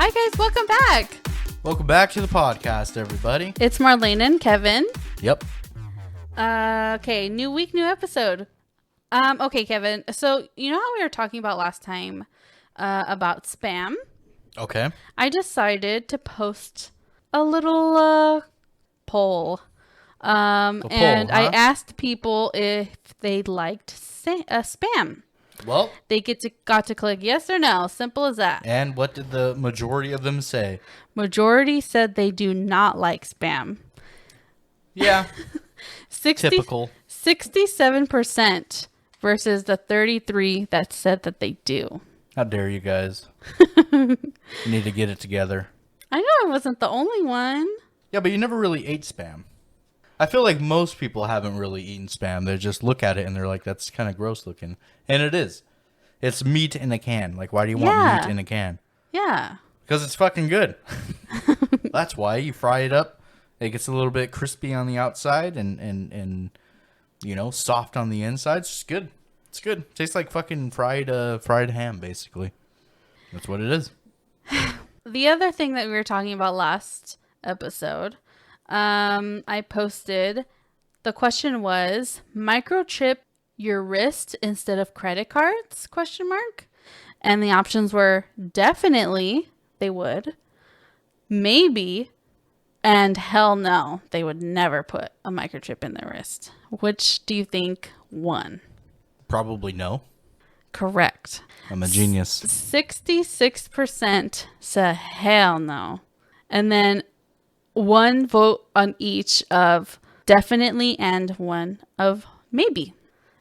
Hi guys, welcome back. Welcome back to the podcast, everybody. It's Marlena and Kevin. Yep. Okay, new week, new episode. Okay, Kevin. So you know how we were talking about last time about spam? Okay. I decided to post a little poll. And I asked people if they liked spam. Well, they got to click yes or no. Simple as that. And what did the majority of them say? Majority said they do not like spam. Yeah. Typical. 67% versus the 33% that said that they do. How dare you guys? You need to get it together. I know I wasn't the only one. Yeah, but you never really ate spam. I feel like most people haven't really eaten spam. They just look at it and they're like, that's kind of gross looking. And it is. It's meat in a can. Like, why do you want meat in a can? Yeah. Because it's fucking good. That's why you fry it up. It gets a little bit crispy on the outside and you know, soft on the inside. It's just good. It's good. It tastes like fucking fried ham, basically. That's what it is. The other thing that we were talking about last episode, I posted, the question was, microchip your wrist instead of credit cards, ? And the options were definitely they would, maybe, and hell no, they would never put a microchip in their wrist. Which do you think won? Probably no. Correct. I'm a genius. 66% said hell no. And then one vote on each of definitely and one of maybe.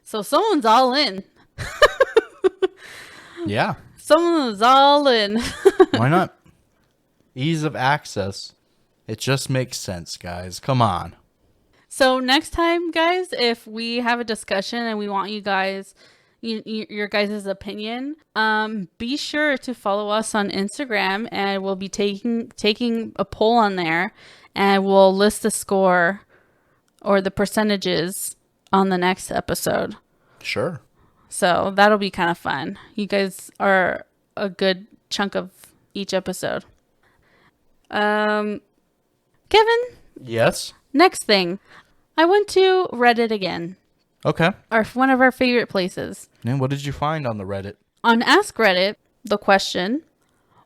So someone's all in. Yeah. Someone's all in. Why not? Ease of access. It just makes sense, guys. Come on. So next time, guys, if we have a discussion and we want you guys, your guys' opinion, be sure to follow us on Instagram, and we'll be taking a poll on there, and we'll list the score or the percentages on the next episode. Sure. So that'll be kind of fun. You guys are a good chunk of each episode. Kevin? Yes? Next thing. I went to Reddit again. Okay. One of our favorite places. And what did you find on the Reddit? On Ask Reddit, the question,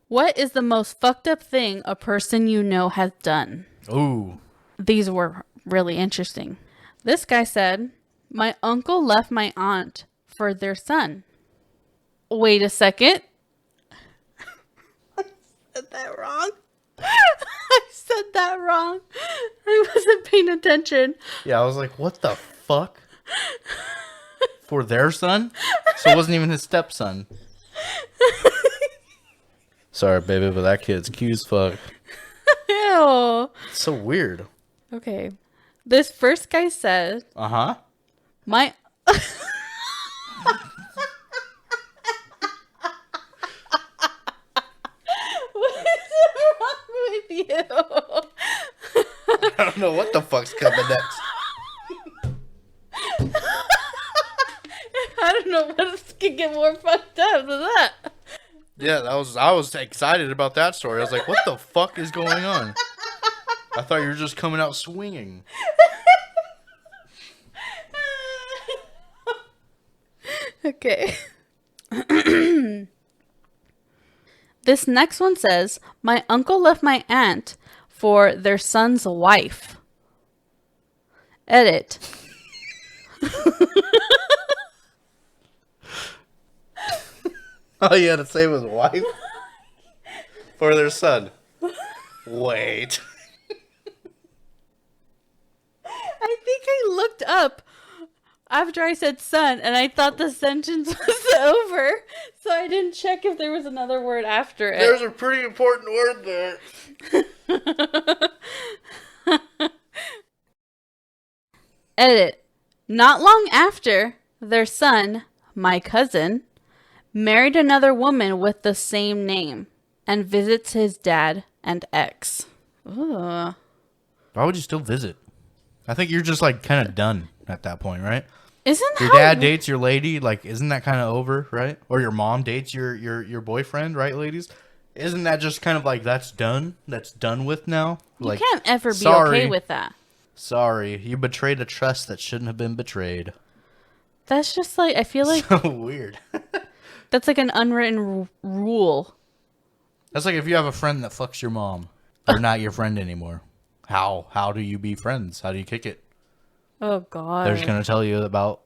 what is the most fucked up thing a person you know has done? Ooh. These were really interesting. This guy said, my uncle left my aunt for their son. Wait a second. I said that wrong. I said that wrong. I wasn't paying attention. Yeah, I was like, what the fuck? For their son? So it wasn't even his stepson. Sorry, baby, but that kid's cute as fuck. Ew. It's so weird. Okay. This first guy said, Uh-huh. my... What is wrong with you? I don't know what the fuck's coming next. I don't know what else could get more fucked up than that. Yeah, I was excited about that story. I was like, what the fuck is going on? I thought you were just coming out swinging. Okay. This next one says, my uncle left my aunt for their son's wife. Edit. All you had to say was wife? For their son. Wait. I think I looked up after I said son, and I thought the sentence was over, so I didn't check if there was another word after it. There's a pretty important word there. Edit. Not long after, their son, my cousin, married another woman with the same name and visits his dad and ex. Ugh. Why would you still visit? I think you're just like kind of done at that point, right? Isn't your dad dates your lady? Like, isn't that kind of over, right? Or your mom dates your boyfriend, right, ladies? Isn't that just kind of like that's done? That's done with now? You Like, can't ever be sorry, okay with that. sorry, you betrayed a trust that shouldn't have been betrayed. That's just like, I feel like So weird. that's like an unwritten rule. That's like if you have a friend that fucks your mom. They're not your friend anymore. How do you be friends? How do you kick it? Oh, They're just God. gonna tell you about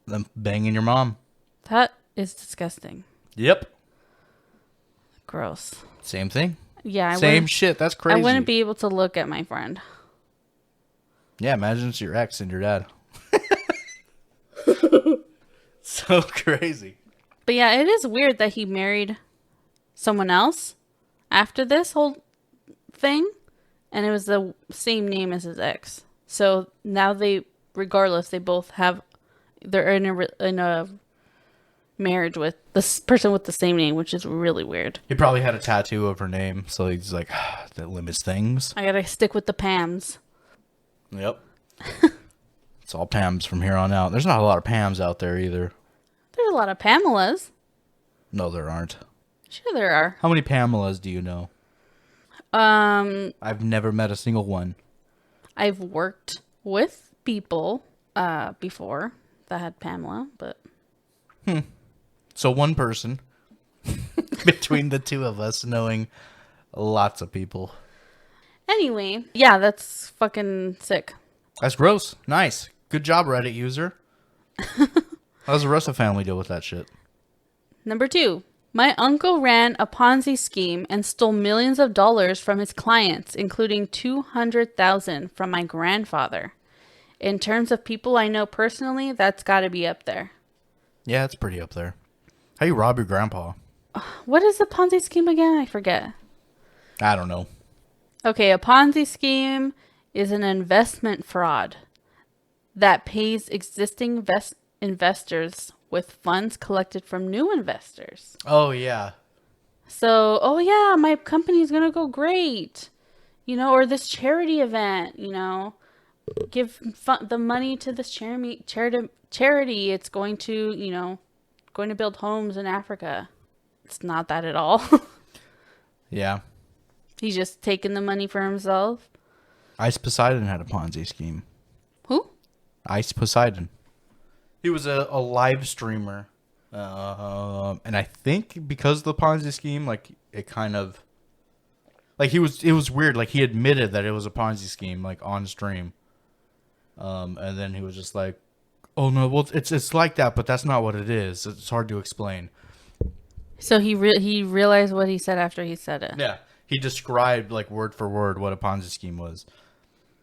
them banging your mom. That is disgusting. Yep. Gross. Same thing. Yeah, Same shit. That's crazy. I wouldn't be able to look at my friend. Yeah, imagine it's your ex and your dad. So crazy. But yeah, it is weird that he married someone else after this whole thing, and it was the same name as his ex. So now regardless, they both they're in a marriage with this person with the same name, which is really weird. He probably had a tattoo of her name, so he's like, that limits things. I gotta stick with the Pams. Yep. It's all Pams from here on out. There's not a lot of Pams out there either. There's a lot of Pamelas. No, there aren't. Sure, there are. How many Pamelas do you know? I've never met a single one. I've worked with people before that had Pamela, but So one person between the two of us knowing lots of people. anyway, yeah, that's fucking sick. That's gross. Nice. Good job, Reddit user. How does the rest of the family deal with that shit? Number 2. My uncle ran a Ponzi scheme and stole millions of dollars from his clients, including $200,000 from my grandfather. In terms of people I know personally, that's got to be up there. Yeah, it's pretty up there. How you rob your grandpa? What is a Ponzi scheme again? I forget. I don't know. Okay, a Ponzi scheme is an investment fraud that pays existing investors with funds collected from new investors. Oh, yeah. So, oh yeah, my company's going to go great. Or this charity event, give the money to this charity. It's going to, going to build homes in Africa. It's not that at all. Yeah. He's just taking the money for himself. Ice Poseidon had a Ponzi scheme. Who? Ice Poseidon. He was a live streamer. And I think because of the Ponzi scheme, like, it kind of... Like, it was weird. Like, he admitted that it was a Ponzi scheme, like, on stream. And then he was just like, oh, no, well, it's like that, but that's not what it is. It's hard to explain. So he realized what he said after he said it. Yeah. He described, like, word for word what a Ponzi scheme was.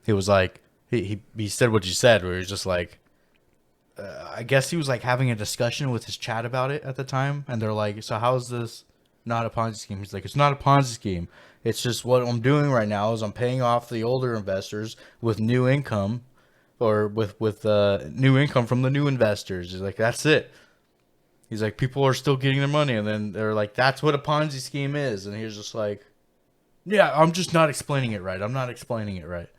He was like, he said what you said, where he was just like, I guess he was, like, having a discussion with his chat about it at the time. And they're like, so how is this not a Ponzi scheme? He's like, it's not a Ponzi scheme. It's just what I'm doing right now is I'm paying off the older investors with new income, or with new income from the new investors. He's like, that's it. He's like, people are still getting their money. And then they're like, that's what a Ponzi scheme is. And he was just like, yeah, I'm just not explaining it right. I'm not explaining it right.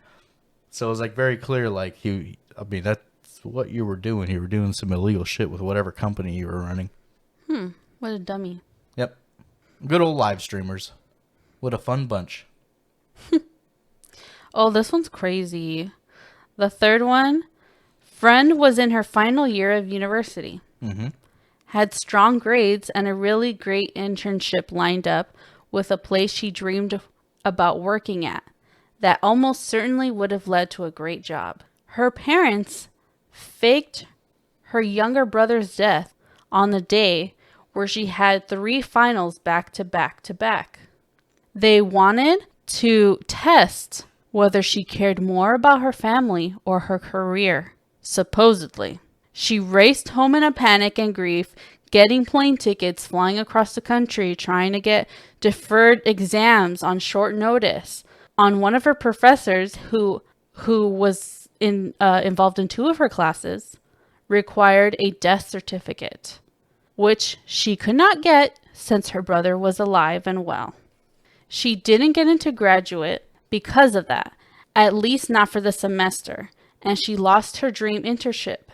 So it was like very clear, like, that's what you were doing. You were doing some illegal shit with whatever company you were running. What a dummy. Yep. Good old live streamers. What a fun bunch. Oh, this one's crazy. The third one, friend was in her final year of university. Mm-hmm. Had strong grades and a really great internship lined up with a place she dreamed about working at that almost certainly would have led to a great job. Her parents faked her younger brother's death on the day where she had 3 finals back to back to back. They wanted to test whether she cared more about her family or her career, supposedly. She raced home in a panic and grief, getting plane tickets, flying across the country, trying to get deferred exams on short notice. On one of her professors, who was involved in 2 of her classes, required a death certificate, which she could not get since her brother was alive and well. She didn't get into graduate because of that, at least not for the semester, and she lost her dream internship.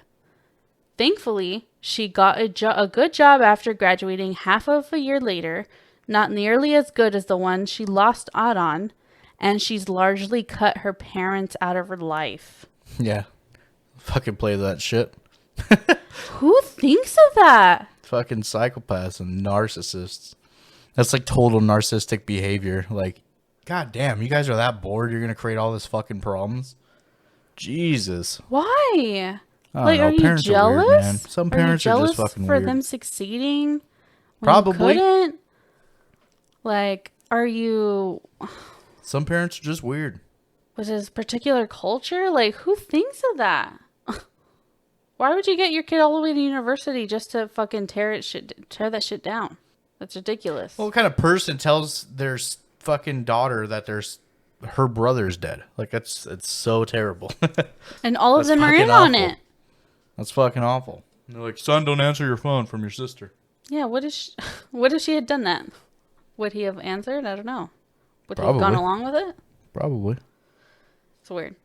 Thankfully, she got a good job after graduating half of a year later, not nearly as good as the one she lost out on, and she's largely cut her parents out of her life. Yeah. Fucking play that shit. Who thinks of that? Fucking psychopaths and narcissists. That's like total narcissistic behavior. Like, god damn, you guys are that bored you're gonna create all this fucking problems? Jesus. Why? I don't Like, know. are you Parents jealous? are weird, man. Some Are you parents are jealous just fucking for weird. them succeeding when Probably. you couldn't? Like, are you... Some parents are just weird. Was this particular culture? Like, who thinks of that? Why would you get your kid all the way to university just to fucking tear that shit down? That's ridiculous. Well, what kind of person tells their fucking daughter that her brother's dead? Like, it's so terrible. And all of That's them are in fucking on awful. it. That's fucking awful. They're like, son, don't answer your phone from your sister. Yeah, what if she had done that? Would he have answered? I don't know. Would he have Probably. gone along with it? Probably. It's weird.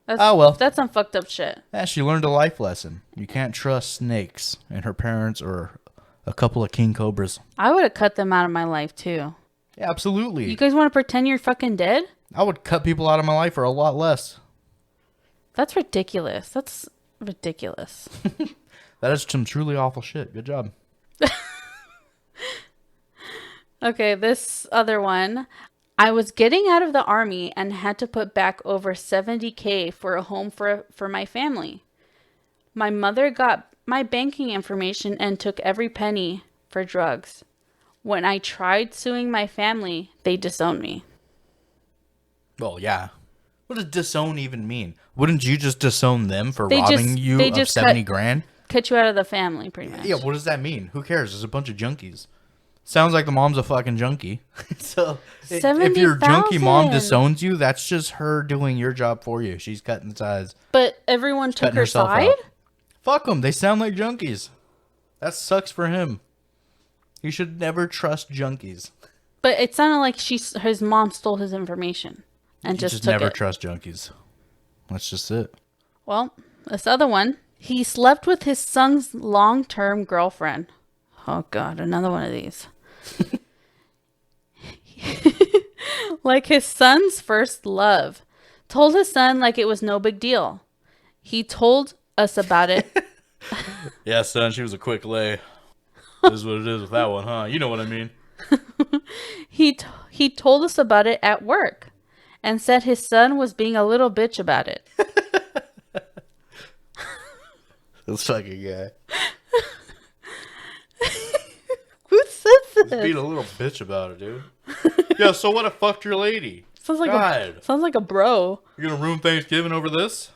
That's, Oh, well. That's some fucked up shit. Yeah, she learned a life lesson. You can't trust snakes, and her parents are a couple of king cobras. I would have cut them out of my life too. Yeah, absolutely. You guys want to pretend you're fucking dead? I would cut people out of my life for a lot less. That's ridiculous. That's ridiculous. That is some truly awful shit. Good job. Okay, this other one. I was getting out of the army and had to put back over $70,000 for a home for my family. My mother got my banking information and took every penny for drugs. When I tried suing my family, they disowned me. Well, yeah. What does disown even mean? Wouldn't you just disown them for They robbing just- you they of just 70 cut- grand? Cut you out of the family, pretty much. Yeah, what does that mean? Who cares? There's a bunch of junkies. Sounds like the mom's a fucking junkie. So if your junkie mom 70,000. disowns you, that's just her doing your job for you. She's cutting ties. But everyone took Cutting her herself side? out. Fuck them. They sound like junkies. That sucks for him. You should never trust junkies. But it sounded like his mom stole his information and You just just took never it. trust junkies. That's just it. Well, this other one. He slept with his son's long-term girlfriend. Oh, God, another one of these. Like his son's first love. Told his son like it was no big deal. He told us about it. Yeah, son, she was a quick lay. This is what it is with that one, huh? You know what I mean. He told us about it at work and said his son was being a little bitch about it. This fucking guy. Who says He's being this? a little bitch about it, dude. Yeah, so what? I fucked your lady. Sounds like God. sounds like a bro. You're gonna ruin Thanksgiving over this?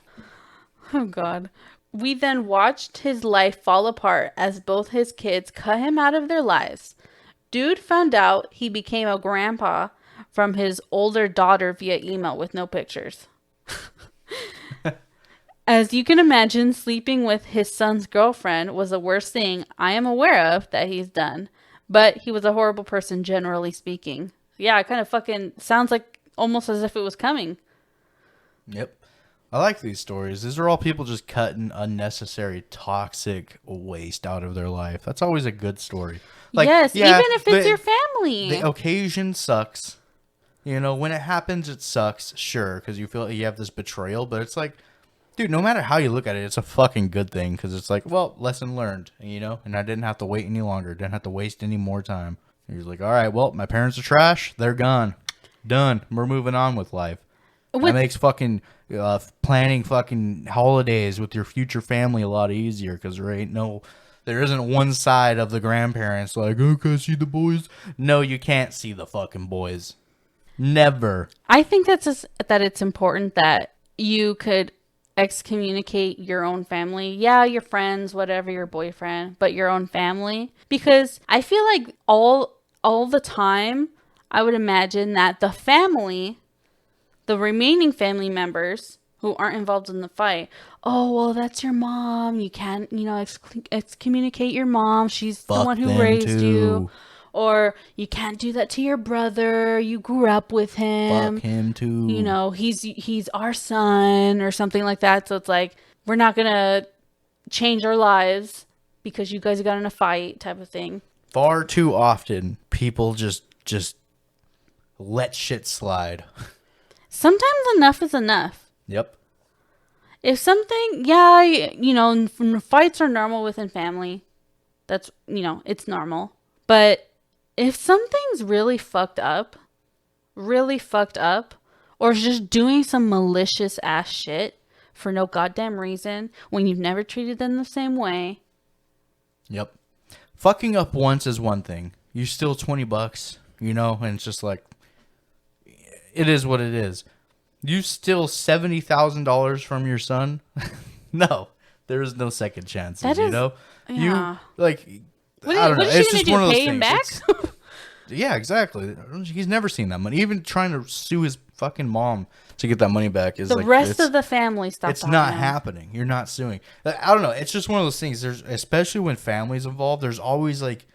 Oh, God. We then watched his life fall apart as both his kids cut him out of their lives. Dude found out he became a grandpa from his older daughter via email with no pictures. As you can imagine, sleeping with his son's girlfriend was the worst thing I am aware of that he's done. But he was a horrible person, generally speaking. Yeah, it kind of fucking sounds like almost as if it was coming. Yep. I like these stories. These are all people just cutting unnecessary toxic waste out of their life. That's always a good story. Like, yes, yeah, even if it's your family. The occasion sucks. You know, when it happens, it sucks, sure, because you feel like you have this betrayal. But it's like, dude, no matter how you look at it, it's a fucking good thing. Because it's like, well, lesson learned, you know? And I didn't have to wait any longer. Didn't have to waste any more time. You're like, all right, well, my parents are trash. They're gone. Done. We're moving on with life. That makes fucking planning fucking holidays with your future family a lot easier because there isn't one side of the grandparents like, oh, can I see the boys? No, you can't see the fucking boys. Never. I think that it's important that you could excommunicate your own family. Yeah, your friends, whatever, your boyfriend, but your own family. Because I feel like all the time, I would imagine that the remaining family members who aren't involved in the fight, oh, well, that's your mom. You can't, excommunicate your mom. She's the one who raised you. Or you can't do that to your brother. You grew up with him. Fuck him too. He's our son or something like that. So it's like, we're not going to change our lives because you guys got in a fight type of thing. Far too often, people just let shit slide. Sometimes enough is enough. Yep. If something, yeah, fights are normal within family. That's, it's normal. But if something's really fucked up, or just doing some malicious ass shit for no goddamn reason when you've never treated them the same way. Yep. Fucking up once is one thing. You steal $20, and it's just like, it is what it is. You steal $70,000 from your son? No, there is no second chances. Yeah. You like. What I don't know. What is It's she just gonna one of do? those Pay him things. back? Yeah, exactly. He's never seen that money. Even trying to sue his fucking mom to get that money back is The like rest of the family stopped. it's not happening. You're not suing. I don't know. It's just one of those things. There's, especially when family's involved, there's always like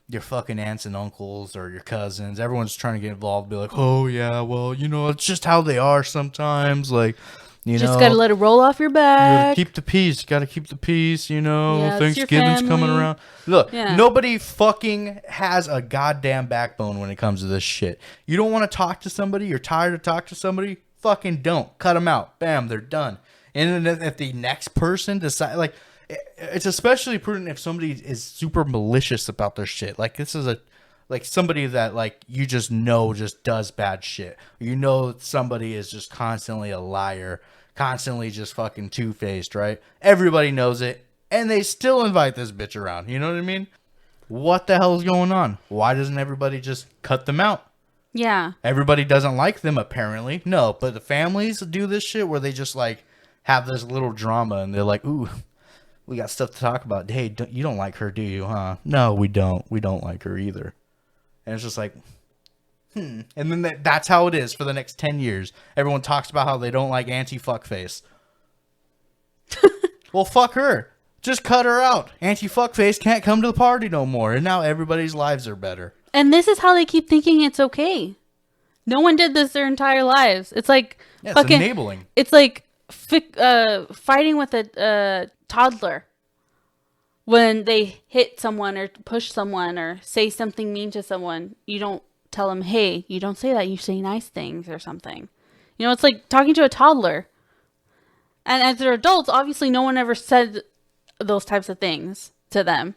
your fucking aunts and uncles or your cousins. Everyone's trying to get involved. Be like, oh yeah, well, it's just how they are sometimes. Like, Just gotta let it roll off your you gotta back. keep the peace. Gotta keep the peace. Yeah, it's your Thanksgiving's coming family. around. Look, Yeah. nobody fucking has a goddamn backbone when it comes to this shit. You don't want to talk to somebody. You're tired of talking to somebody. Fucking don't. Cut them out. Bam, they're done. And then if the next person decide, like, it's especially prudent if somebody is super malicious about their shit. Like, this is somebody that, like, you just does bad shit. Somebody is just constantly a liar, constantly just fucking two-faced, right? Everybody knows it, and they still invite this bitch around. You know what I mean? What the hell is going on? Why doesn't everybody just cut them out? Yeah. Everybody doesn't like them, apparently. No, but the families do this shit where they just, like, have this little drama, and they're like, ooh, we got stuff to talk about. Hey, you don't like her, do you, huh? No, we don't. We don't like her either. And it's just like, And then that's how it is for the next 10 years. Everyone talks about how they don't like anti-fuckface. Well, fuck her. Just cut her out. Anti-fuckface can't come to the party no more. And now everybody's lives are better. And this is how they keep thinking it's okay. No one did this their entire lives. It's like Yeah, it's enabling. It's like fighting with a toddler when they hit someone or push someone or say something mean to someone. You don't tell them, hey, you don't say that. You say nice things or something. It's like talking to a toddler. And as they're adults, obviously no one ever said those types of things to them.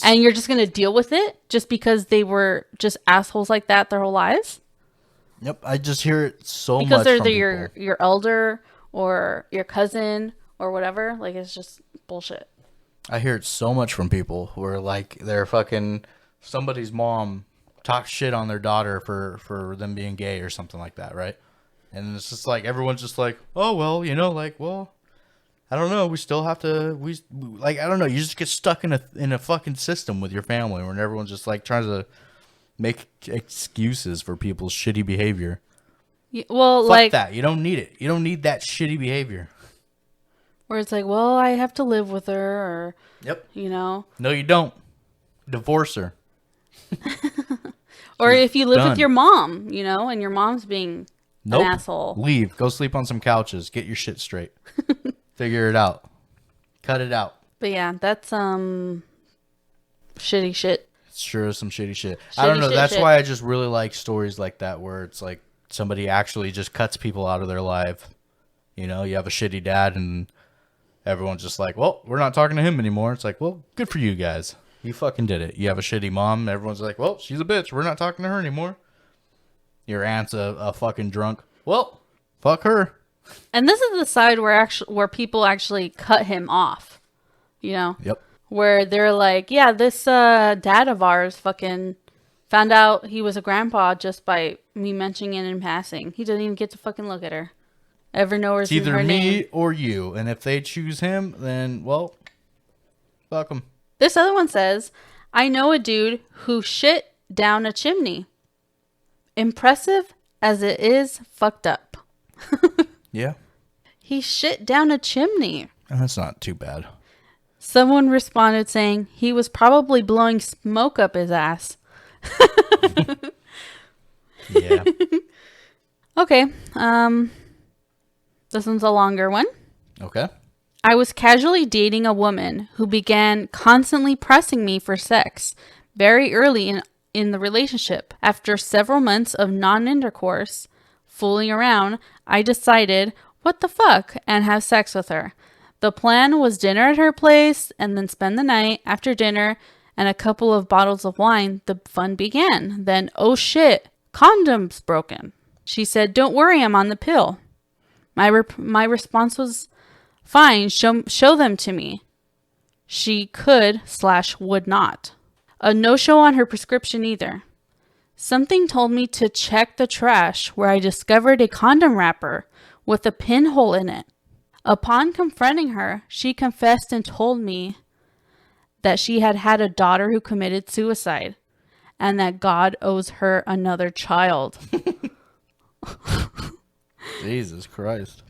And you're just going to deal with it just because they were just assholes like that their whole lives? Yep, I just hear it so much because they're from people. your elder or your cousin or whatever. Like, it's just bullshit. I hear it so much from people where, like, they're fucking somebody's mom talks shit on their daughter for them being gay or something like that, right? And it's just like everyone's just like, oh well, well, I don't know. We still have to. I don't know. You just get stuck in a fucking system with your family where everyone's just like trying to make excuses for people's shitty behavior. Well, Fuck that. You don't need it. You don't need that shitty behavior. Where it's like, well, I have to live with her, or yep. No, you don't. Divorce her. Or if you live done. with your mom, and your mom's being an asshole. Leave. Go sleep on some couches. Get your shit straight. Figure it out. Cut it out. But yeah, that's shitty shit. It sure is some shitty shit. I don't know. That's why I just really like stories like that where it's like somebody actually just cuts people out of their life. You have a shitty dad and everyone's just like, well, we're not talking to him anymore. It's like, well, good for you guys. You fucking did it. You have a shitty mom. Everyone's like, well, she's a bitch. We're not talking to her anymore. Your aunt's a fucking drunk. Well, fuck her. And this is the side where people actually cut him off. Yep. Where they're like, yeah, this dad of ours fucking found out he was a grandpa just by me mentioning it in passing. He doesn't even get to fucking look at her. Ever know her It's either her me name. or you. And if they choose him, then, well, fuck him. This other one says, I know a dude who shit down a chimney. Impressive as it is fucked up. Yeah. He shit down a chimney. That's not too bad. Someone responded saying he was probably blowing smoke up his ass. Yeah. Okay. This one's a longer one. Okay. I was casually dating a woman who began constantly pressing me for sex, very early in the relationship. After several months of non-intercourse, fooling around, I decided, what the fuck, and have sex with her. The plan was dinner at her place and then spend the night. After dinner and a couple of bottles of wine, the fun began. Then, oh shit, condoms broken. She said, don't worry, I'm on the pill. My response was, fine, show them to me. She could/would not. A no-show on her prescription either. Something told me to check the trash, where I discovered a condom wrapper with a pinhole in it. Upon confronting her, she confessed and told me that she had had a daughter who committed suicide and that God owes her another child. Jesus Christ.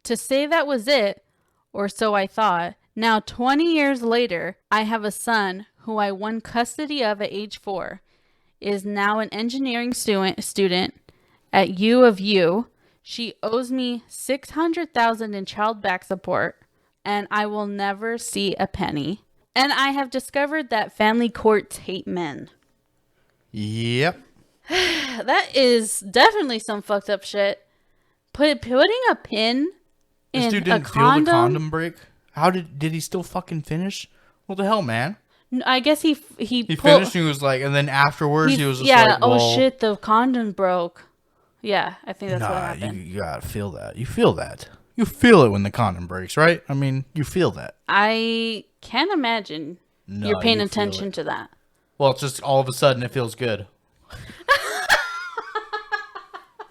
To say that was it, or so I thought. Now, 20 years later, I have a son who I won custody of at age 4, is now an engineering student at U of U. She owes me $600,000 in child back support, and I will never see a penny. And I have discovered that family courts hate men. Yep. That is definitely some fucked up shit. Putting a pin This in dude a didn't feel the condom break? How did he still fucking finish? What the hell, man? I guess he finished and he was like, and then afterwards he was just like, well, oh shit, the condom broke. Yeah, I think that's what happened. You gotta feel that. You feel that. You feel it when the condom breaks, right? I mean, you feel that. I can't imagine you're paying attention to that. Well, it's just all of a sudden it feels good.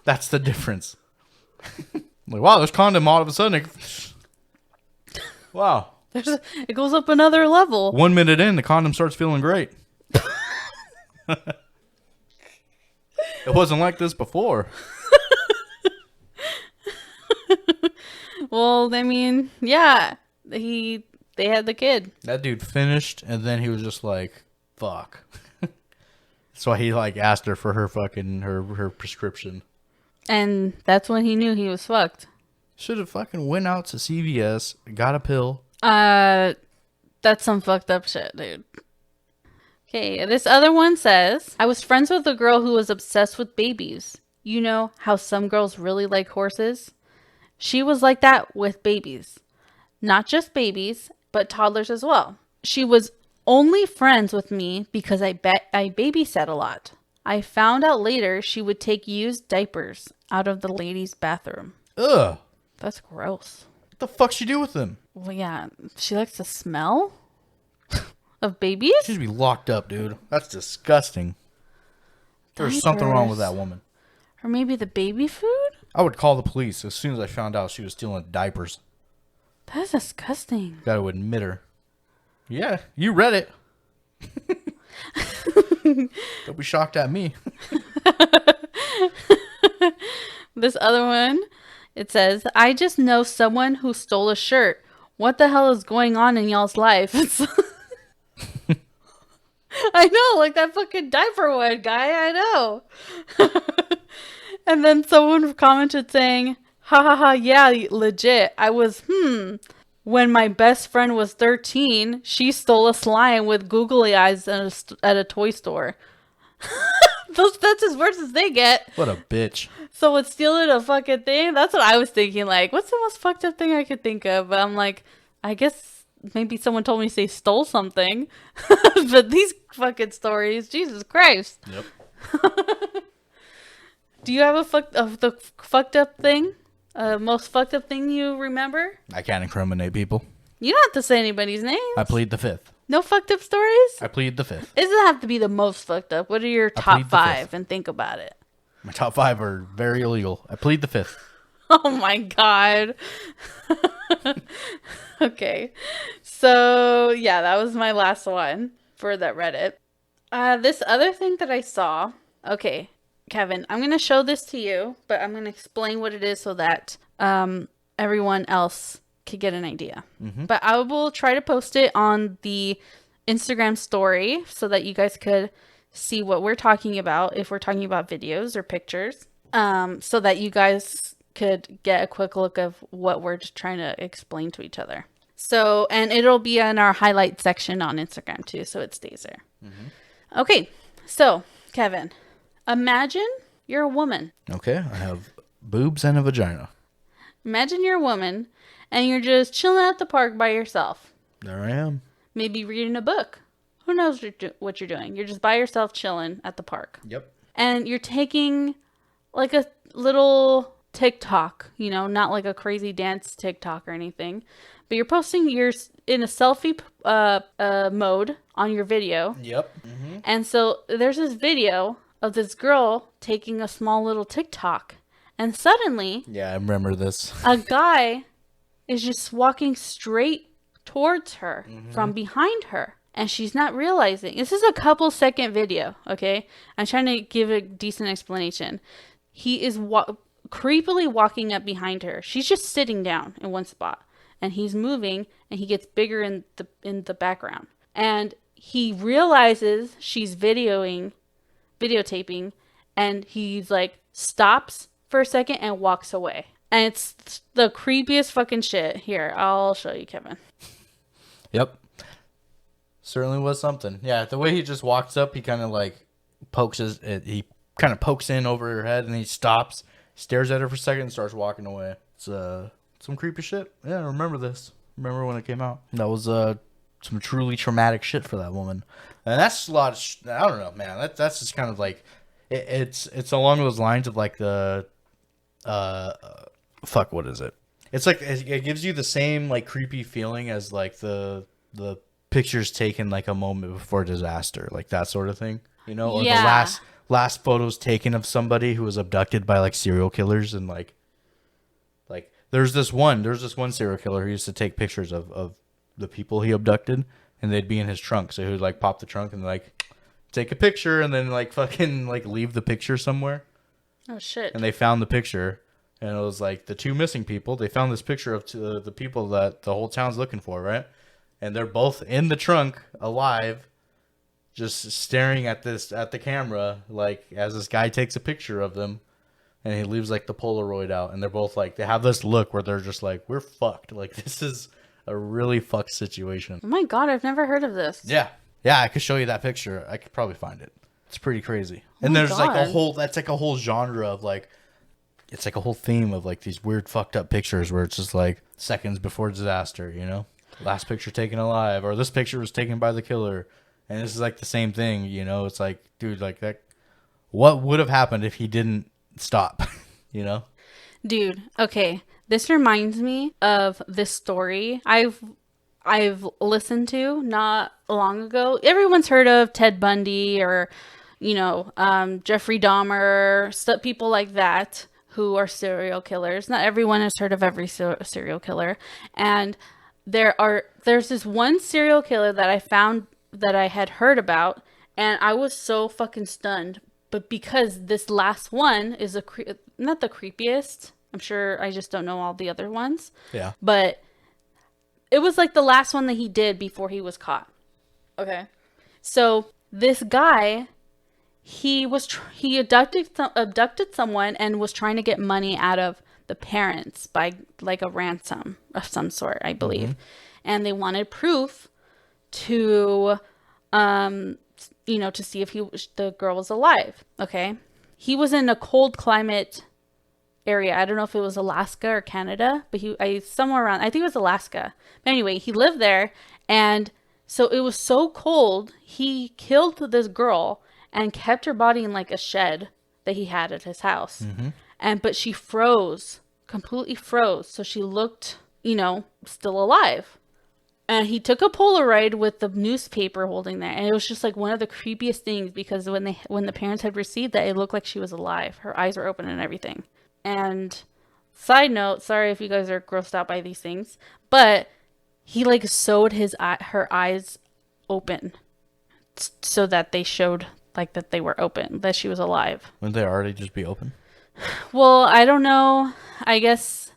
That's the difference. Like, wow, this condom all of a sudden. Wow. It goes up another level. 1 minute in, the condom starts feeling great. It wasn't like this before. Well, I mean, yeah, they had the kid. That dude finished, and then he was just like, fuck. That's why he like asked her for her fucking her prescription. And that's when he knew he was fucked. Should have fucking went out to CVS, got a pill. That's some fucked up shit, dude. Okay, this other one says, I was friends with a girl who was obsessed with babies. You know how some girls really like horses? She was like that with babies. Not just babies, but toddlers as well. She was only friends with me because I babysat a lot. I found out later she would take used diapers out of the ladies' bathroom. Ugh. That's gross. What the fuck she do with them? Well, yeah, she likes the smell of babies? She should be locked up, dude. That's disgusting. There's something wrong with that woman. Or maybe the baby food? I would call the police as soon as I found out she was stealing diapers. That's disgusting. Gotta admit her. Yeah, you read it. Don't be shocked at me. This other one, it says, I just know someone who stole a shirt. What the hell is going on in y'all's life? I know, like that fucking diaper one guy, I know. And then someone commented saying, ha ha ha, yeah, legit. I was, when my best friend was 13, she stole a slime with googly eyes at a toy store. That's as worse as they get. What a bitch. So it's stealing a fucking thing? That's what I was thinking. Like, what's the most fucked up thing I could think of? But I'm like, I guess maybe someone told me they stole something. But these fucking stories, Jesus Christ. Yep. Do you have the fucked up thing? Most fucked up thing you remember? I can't incriminate people. You don't have to say anybody's name. I plead the fifth. No fucked up stories? I plead the fifth. It doesn't have to be the most fucked up. What are your top 5 and think about it? My top 5 are very illegal. I plead the fifth. Oh my God. Okay. So yeah, that was my last one for that Reddit. This other thing that I saw. Okay, Kevin, I'm going to show this to you, but I'm going to explain what it is so that everyone else could get an idea. Mm-hmm. But I will try to post it on the Instagram story so that you guys could see what we're talking about, if we're talking about videos or pictures, so that you guys could get a quick look of what we're just trying to explain to each other. So, and it'll be in our highlight section on Instagram too, so it stays there. Mm-hmm. Okay, so Kevin, imagine you're a woman. Okay, I have boobs and a vagina. Imagine you're a woman and you're just chilling at the park by yourself. There I am. Maybe reading a book. Who knows what you're doing? You're just by yourself chilling at the park. Yep. And you're taking like a little TikTok, you know, not like a crazy dance TikTok or anything, but you're posting yours in a selfie mode on your video. Yep. And so there's this video of this girl taking a small little TikTok. And suddenly, Yeah, I remember this. a guy is just walking straight towards her from behind her. And she's not realizing. This is a couple second video, okay? I'm trying to give a decent explanation. He is creepily walking up behind her. She's just sitting down in one spot. And he's moving, and he gets bigger in the background. And he realizes she's videotaping, and he's like stops for a second and walks away. And it's the creepiest fucking shit. Here, I'll show you, Kevin. Yep. Certainly was something. Yeah, the way he just walks up, he kind of like he kind of pokes in over her head, and he stops, stares at her for a second, and starts walking away. It's some creepy shit. Yeah, I remember this. Remember when it came out? That was some truly traumatic shit for that woman. And that's a lot of I don't know, man. That's just kind of like it's along those lines of like the fuck, what is it? It's like it gives you the same like creepy feeling as like the pictures taken like a moment before disaster, like that sort of thing, you know, or Yeah. the last photos taken of somebody who was abducted by like serial killers, and like there's this one serial killer who used to take pictures of the people he abducted, and they'd be in his trunk, so he would like pop the trunk and like take a picture and then like fucking like leave the picture somewhere. Oh, shit. And they found the picture, and it was like the two missing people. They found this picture of the people that the whole town's looking for, right? And they're both in the trunk, alive, just staring at the camera, like as this guy takes a picture of them, and he leaves like the Polaroid out, and they're both like, they have this look where they're just like, we're fucked. Like, this is a really fucked situation. Oh my God, I've never heard of this. Yeah, I could show you that picture. I could probably find it. It's pretty crazy. And my there's like a God. that's like a whole genre of like, it's like a whole theme of like these weird fucked up pictures where it's just like seconds before disaster, you know? Last picture taken alive, or this picture was taken by the killer. And this is like the same thing, you know? It's like, dude, like that, what would have happened if he didn't stop, you know? Dude, okay. This reminds me of this story I've listened to not long ago. Everyone's heard of Ted Bundy or, you know, Jeffrey Dahmer, people like that who are serial killers. Not everyone has heard of every serial killer. And there's this one serial killer that I found that I had heard about, and I was so fucking stunned. But because this last one is not the creepiest, I'm sure I just don't know all the other ones. Yeah. But it was like the last one that he did before he was caught. Okay. So this guy, he abducted someone and was trying to get money out of the parents by like a ransom of some sort, I believe. And they wanted proof to you know, to see if the girl was alive. Okay. He was in a cold climate area. I don't know if it was Alaska or Canada, but somewhere around, I think it was Alaska. But anyway, he lived there, and so it was so cold, he killed this girl and kept her body in like a shed that he had at his house. But she completely froze. So she looked, you know, still alive. And he took a Polaroid with the newspaper holding there, and it was just like one of the creepiest things, because when the parents had received that, it looked like she was alive. Her eyes were open and everything. And side note, sorry if you guys are grossed out by these things, but he like sewed her eyes open so that they showed like that they were open, that she was alive. Wouldn't they already just be open? Well, I don't know. I guess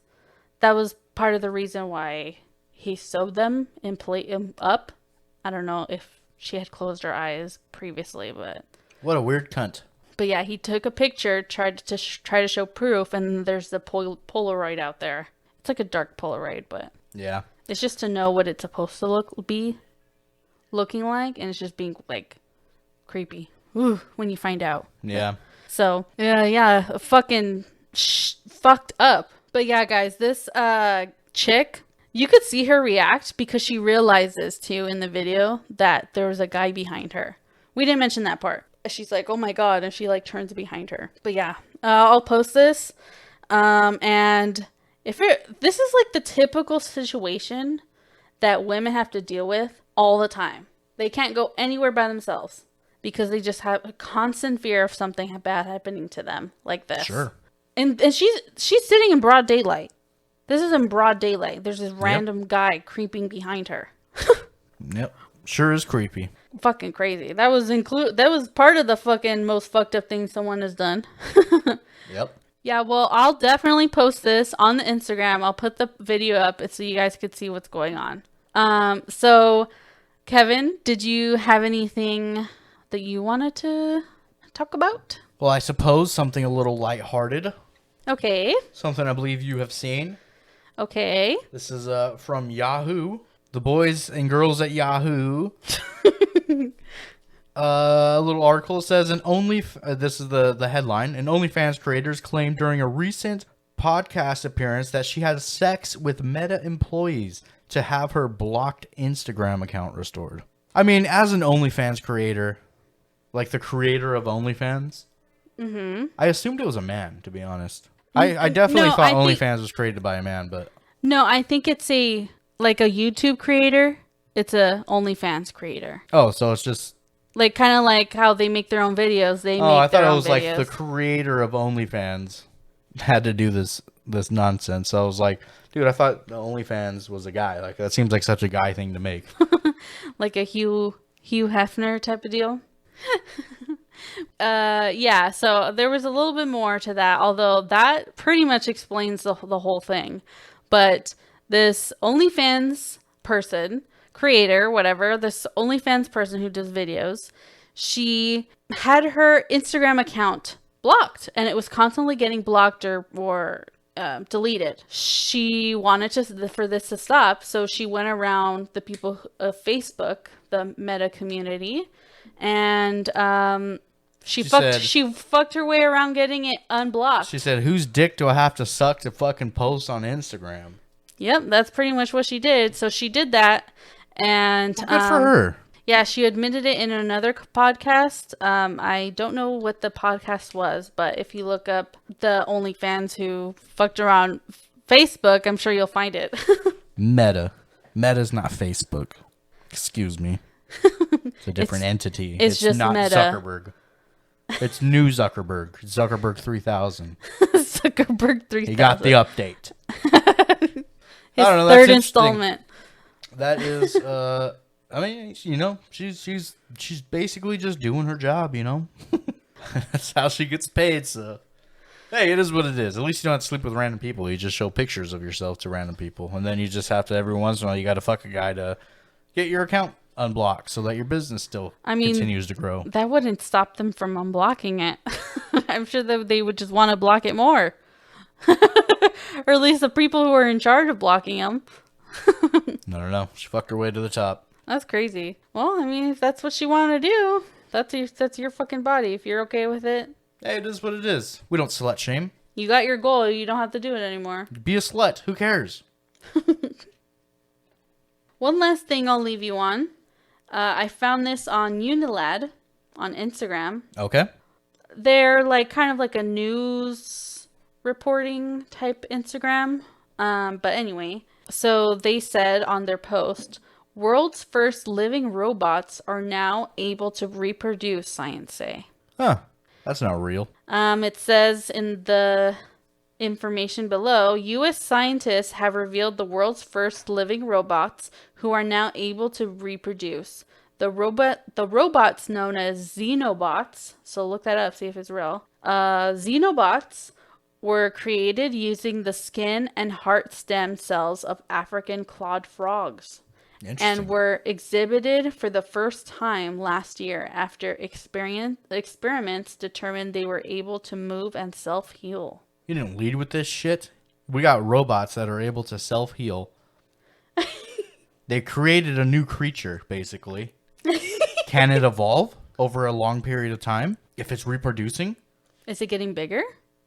that was part of the reason why he sewed them up. I don't know if she had closed her eyes previously, but What a weird cunt. But yeah, he took a picture, tried to try to show proof, and there's the Polaroid out there. It's like a dark Polaroid, but Yeah. it's just to know what it's supposed to looking like, and it's just being like creepy. Ooh, when you find out. Yeah. So, yeah, fucking fucked up. But yeah, guys, this chick, you could see her react because she realizes too in the video that there was a guy behind her. We didn't mention that part. She's like, oh my God. And she like turns behind her. But yeah, I'll post this. And this is like the typical situation that women have to deal with all the time. They can't go anywhere by themselves because they just have a constant fear of something bad happening to them like this. Sure. And she's sitting in broad daylight. This is in broad daylight. There's this random guy creeping behind her. Yep. Sure is creepy. Fucking crazy. That was part of the fucking most fucked up thing someone has done. Yep. Yeah, well, I'll definitely post this on the Instagram. I'll put the video up so you guys could see what's going on. So Kevin, did you have anything that you wanted to talk about? Well, I suppose something a little lighthearted. Okay. Something I believe you have seen. Okay. This is from Yahoo. The boys and girls at Yahoo. A little article says this is the headline. An OnlyFans creators claimed during a recent podcast appearance that she had sex with Meta employees to have her blocked Instagram account restored. I mean, as an OnlyFans creator, like the creator of OnlyFans, I assumed it was a man, to be honest. I definitely thought OnlyFans was created by a man, but... No, I think it's like a YouTube creator. It's a OnlyFans creator. Oh, so it's just... Like, kind of like how they make their own videos. I thought it was like the creator of OnlyFans had to do this nonsense. So I was like, dude, I thought the OnlyFans was a guy. Like, that seems like such a guy thing to make. Like a Hugh Hefner type of deal. Yeah, so there was a little bit more to that, although that pretty much explains the whole thing. But this OnlyFans person, creator, whatever, this OnlyFans person who does videos, she had her Instagram account blocked, and it was constantly getting blocked or deleted. She wanted for this to stop, so she went around the people of Facebook, the Meta community, and she fucked her way around getting it unblocked. She said, "Whose dick do I have to suck to fucking post on Instagram?" Yep, that's pretty much what she did. So she did that, and well, good for her. Yeah, she admitted it in another podcast. I don't know what the podcast was, but if you look up the OnlyFans who fucked around Facebook, I'm sure you'll find it. Meta's not Facebook. Excuse me. It's a different entity. It's just not Meta. Zuckerberg. It's new Zuckerberg. Zuckerberg 3000. Zuckerberg 3000. He got the update. His third installment. That is, I mean, you know, she's basically just doing her job, you know. That's how she gets paid. So, hey, it is what it is. At least you don't have to sleep with random people. You just show pictures of yourself to random people, and then you just have to every once in a while you got to fuck a guy to get your account unblocked so that your business still continues to grow. That wouldn't stop them from unblocking it. I'm sure that they would just want to block it more. Or at least the people who are in charge of blocking them. I don't know. She fucked her way to the top. That's crazy. Well, I mean, if that's what she wanted to do, that's your fucking body. If you're okay with it. Hey, it is what it is. We don't slut shame. You got your goal. You don't have to do it anymore. Be a slut. Who cares? One last thing I'll leave you on. I found this on Unilad on Instagram. Okay. They're like kind of like a news reporting type Instagram. But anyway, so they said on their post, world's first living robots are now able to reproduce, science say. Huh. That's not real. It says in the information below, U.S. scientists have revealed the world's first living robots who are now able to reproduce. The robots known as xenobots, so look that up, see if it's real. Xenobots were created using the skin and heart stem cells of African clawed frogs and were exhibited for the first time last year after experiments determined they were able to move and self-heal. You didn't lead with this shit? We got robots that are able to self-heal. They created a new creature, basically. Can it evolve? over a long period of time, if it's reproducing, Is it getting bigger?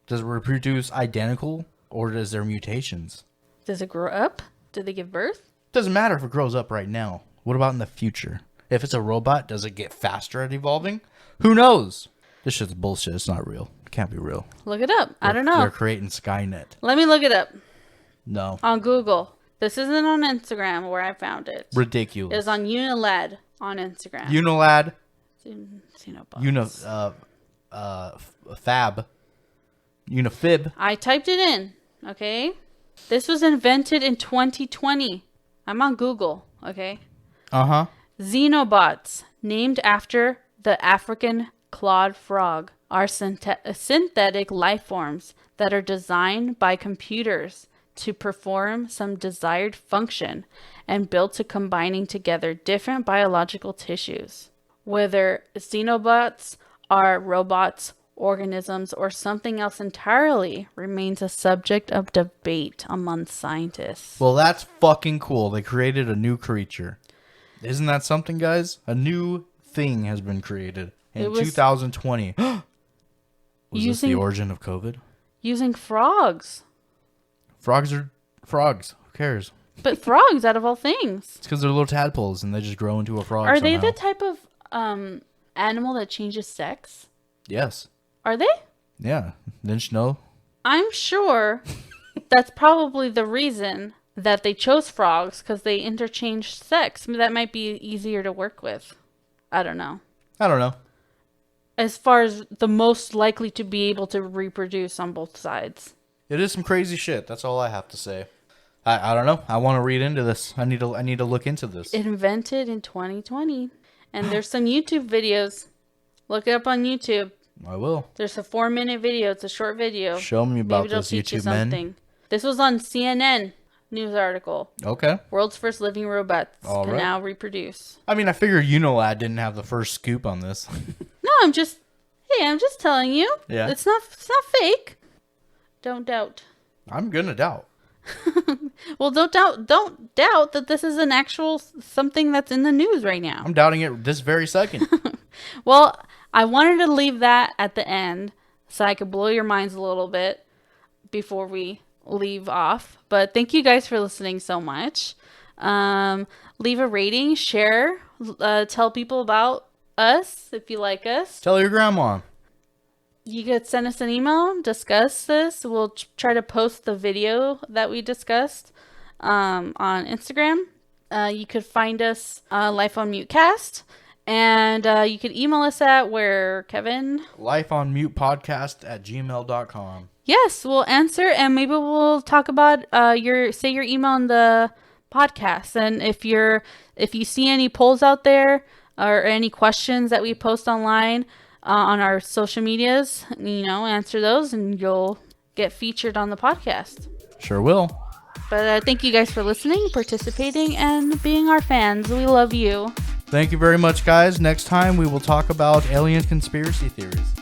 does it reproduce identical or is there mutations? Does it grow up? Do they give birth? Doesn't matter if it grows up right now. What about in the future? If it's a robot, does it get faster at evolving? Who knows? This shit's bullshit. It's not real. It can't be real. Look it up. I don't know. They're creating Skynet. Let me look it up No. on Google. This isn't on Instagram where I found it. Ridiculous. It was on Unilad on Instagram. Unilad. Xenobots. Fab. Unifib. I typed it in. Okay. This was invented in 2020. I'm on Google. Okay. Uh-huh. Xenobots, named after the African clawed frog, are synthetic life forms that are designed by computers to perform some desired function and built to combining together different biological tissues. Whether xenobots are robots, organisms, or something else entirely remains a subject of debate among scientists. Well, that's fucking cool. They created a new creature. Isn't that something, guys? A new thing has been created in 2020. Was this the origin of COVID? Using frogs. Frogs are frogs. Who cares? But frogs, out of all things. It's because they're little tadpoles and they just grow into a frog. Are somehow. they the type of animal that changes sex? Yes. Are they? Yeah. Didn't you know? I'm sure that's probably the reason that they chose frogs, because they interchange sex. I mean, that might be easier to work with. I don't know. As far as the most likely to be able to reproduce on both sides. It is some crazy shit. That's all I have to say. I don't know. I want to read into this. I need to look into this. Invented in 2020. And there's some YouTube videos. Look it up on YouTube. I will. There's a 4-minute video. It's a short video. Show me about this YouTube men. This was on CNN news article. Okay. World's first living robots All can right. now reproduce. I mean, I figure Unilad didn't have the first scoop on this. No, I'm just telling you. Yeah. It's not fake. Don't doubt. I'm gonna doubt. Well, don't doubt that this is an actual something that's in the news right now. I'm doubting it this very second. Well, I wanted to leave that at the end so I could blow your minds a little bit before we leave off. But thank you guys for listening so much. Leave a rating, share, tell people about us if you like us. Tell your grandma. You could send us an email, discuss this. We'll try to post the video that we discussed on Instagram. You could find us Life on Mute Cast. And you could email us at where, Kevin? lifeonmutepodcast@gmail.com. Yes, we'll answer, and maybe we'll talk about your email in the podcast. And if you see any polls out there or any questions that we post online on our social medias, answer those, and you'll get featured on the podcast. Sure will. But thank you guys for listening, participating, and being our fans. We love you. Thank you very much, guys. Next time we will talk about alien conspiracy theories.